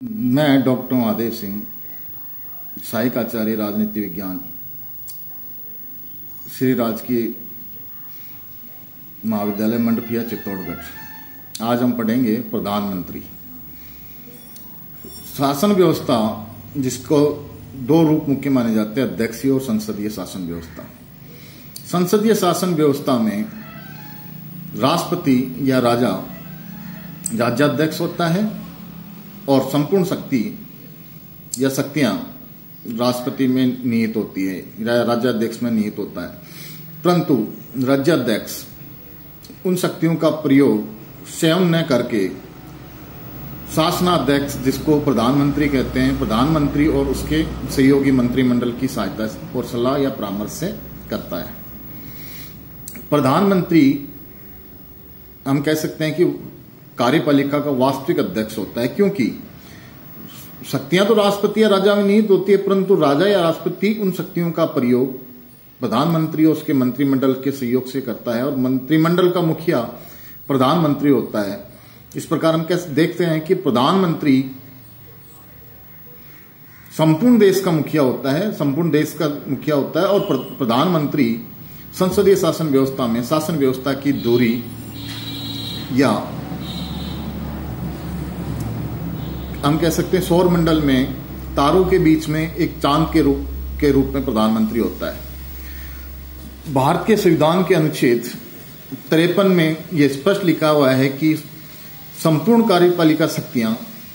मैं डॉक्टर महादेव सिंह, सहायक आचार्य राजनीति विज्ञान, श्री राजकीय महाविद्यालय मंडपिया चित्तौड़गढ़। आज हम पढ़ेंगे प्रधानमंत्री शासन व्यवस्था, जिसको दो रूप मुख्य माने जाते हैं, अध्यक्षीय और संसदीय शासन व्यवस्था। संसदीय शासन व्यवस्था में राष्ट्रपति या राजा राज्याध्यक्ष होता है और संपूर्ण शक्ति या शक्तियां राष्ट्रपति में निहित होती है, राज्याध्यक्ष में निहित होता है। परंतु राज्याध्यक्ष उन शक्तियों का प्रयोग स्वयं न करके शासनाध्यक्ष, जिसको प्रधानमंत्री कहते हैं, प्रधानमंत्री और उसके सहयोगी मंत्रिमंडल की सहायता और सलाह या परामर्श से करता है। प्रधानमंत्री हम कह सकते हैं कि कार्यपालिका का वास्तविक अध्यक्ष होता है, क्योंकि शक्तियां तो राष्ट्रपति या राजा में निहित होती है, परंतु राजा या राष्ट्रपति उन शक्तियों का प्रयोग प्रधानमंत्री और उसके मंत्रिमंडल के सहयोग से करता है और मंत्रिमंडल का मुखिया प्रधानमंत्री होता है। इस प्रकार हम कैसे देखते हैं कि प्रधानमंत्री संपूर्ण देश का मुखिया होता है, संपूर्ण देश का मुखिया होता है और प्रधानमंत्री संसदीय शासन व्यवस्था में शासन व्यवस्था की दूरी या हम कह सकते हैं सौर मंडल में तारों के बीच में एक चांद के रूप में प्रधानमंत्री होता है। भारत के संविधान के अनुच्छेद 53 में यह स्पष्ट लिखा हुआ है कि संपूर्ण कार्यपालिका शक्तियां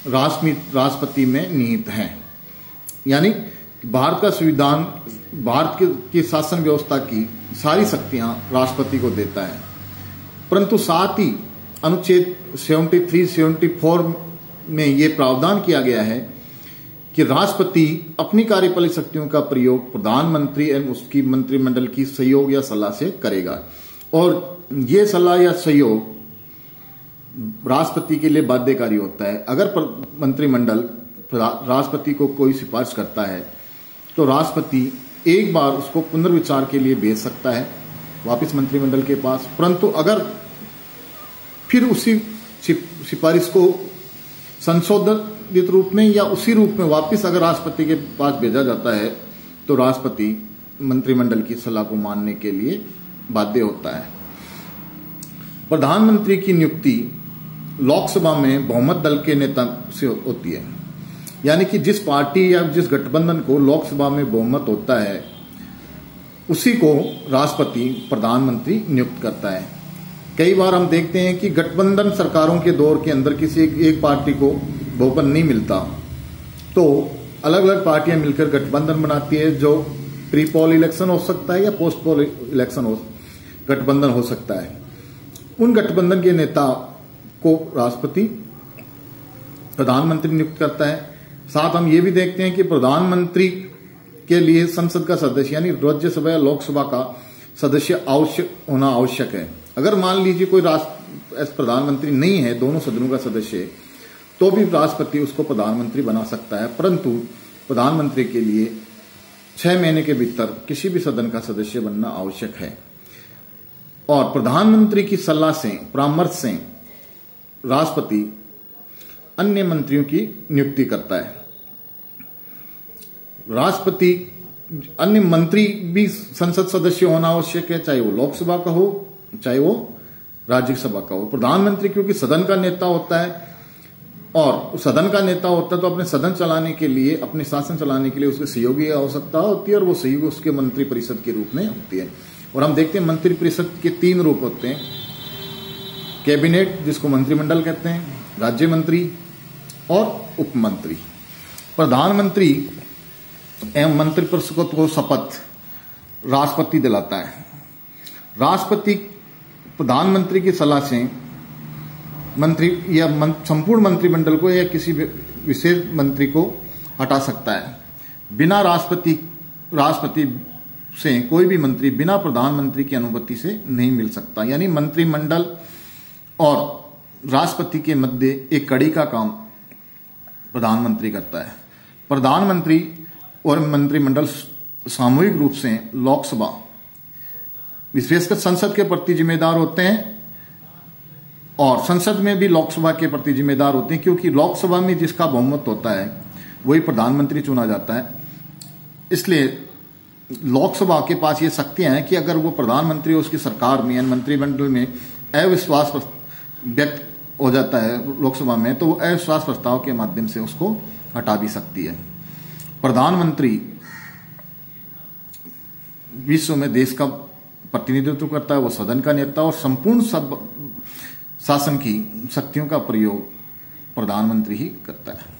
राष्ट्रपति में निहित हैं। यानी भारत का संविधान भारत की शासन व्यवस्था की सारी शक्तियां राष्ट्रपति को देता है, परंतु साथ ही अनुच्छेद 73-74 में यह प्रावधान किया गया है कि राष्ट्रपति अपनी कार्यपालिक शक्तियों का प्रयोग प्रधानमंत्री एवं उसकी मंत्रिमंडल की सहयोग या सलाह से करेगा और यह सलाह या सहयोग राष्ट्रपति के लिए बाध्यकारी होता है। अगर मंत्रिमंडल राष्ट्रपति को कोई सिफारिश करता है तो राष्ट्रपति एक बार उसको पुनर्विचार के लिए भेज सकता है वापस मंत्रिमंडल के पास, परंतु अगर फिर उसी सिफारिश को संशोधित रूप में या उसी रूप में वापस अगर राष्ट्रपति के पास भेजा जाता है तो राष्ट्रपति मंत्रिमंडल की सलाह को मानने के लिए बाध्य होता है। प्रधानमंत्री की नियुक्ति लोकसभा में बहुमत दल के नेता से होती है, यानी कि जिस पार्टी या जिस गठबंधन को लोकसभा में बहुमत होता है उसी को राष्ट्रपति प्रधानमंत्री नियुक्त करता है। कई बार हम देखते हैं कि गठबंधन सरकारों के दौर के अंदर किसी एक पार्टी को बहुमत नहीं मिलता तो अलग अलग पार्टियां मिलकर गठबंधन बनाती है, जो प्री पोल इलेक्शन हो सकता है या पोस्ट पोल इलेक्शन गठबंधन हो सकता है। उन गठबंधन के नेता को राष्ट्रपति प्रधानमंत्री नियुक्त करता है। साथ हम ये भी देखते हैं कि प्रधानमंत्री के लिए संसद का सदस्य यानी राज्यसभा या लोकसभा का सदस्य होना आवश्यक है। अगर मान लीजिए कोई प्रधानमंत्री नहीं है, दोनों सदनों का सदस्य, तो भी राष्ट्रपति उसको प्रधानमंत्री बना सकता है, परंतु प्रधानमंत्री के लिए 6 महीने के भीतर किसी भी सदन का सदस्य बनना आवश्यक है। और प्रधानमंत्री की सलाह से परामर्श से राष्ट्रपति अन्य मंत्रियों की नियुक्ति करता है। राष्ट्रपति अन्य मंत्री भी संसद सदस्य होना आवश्यक है, चाहे वो लोकसभा का हो चाहे वो राज्यसभा का हो। प्रधानमंत्री क्योंकि सदन का नेता होता है और सदन का नेता होता है तो अपने सदन चलाने के लिए, अपने शासन चलाने के लिए उसके सहयोगी की आवश्यकता होती है और वो सहयोगी उसके मंत्री परिषद के रूप में होती है। और हम देखते हैं मंत्री परिषद के 3 रूप होते हैं, कैबिनेट जिसको मंत्रिमंडल कहते हैं, राज्य मंत्री और उपमंत्री। प्रधानमंत्री एवं मंत्री परिषद को शपथ राष्ट्रपति दिलाता है। राष्ट्रपति प्रधानमंत्री की सलाह से मंत्री या संपूर्ण मंत्रिमंडल को या किसी विशेष मंत्री को हटा सकता है। बिना राष्ट्रपति से कोई भी मंत्री बिना प्रधानमंत्री की अनुमति से नहीं मिल सकता। यानी मंत्रिमंडल और राष्ट्रपति के मध्य एक कड़ी का काम प्रधानमंत्री करता है। प्रधानमंत्री और मंत्रिमंडल सामूहिक रूप से लोकसभा विशेषकर संसद के प्रति जिम्मेदार होते हैं और संसद में भी लोकसभा के प्रति जिम्मेदार होते हैं, क्योंकि लोकसभा में जिसका बहुमत होता है वही प्रधानमंत्री चुना जाता है। इसलिए लोकसभा के पास ये शक्तियां हैं कि अगर वो प्रधानमंत्री उसकी सरकार में या मंत्रिमंडल में अविश्वास व्यक्त हो जाता है लोकसभा में, तो वो अविश्वास प्रस्ताव के माध्यम से उसको हटा भी सकती है। प्रधानमंत्री विश्व में देश का प्रतिनिधित्व करता है, वो सदन का नेता और संपूर्ण सब शासन की शक्तियों का प्रयोग प्रधानमंत्री ही करता है।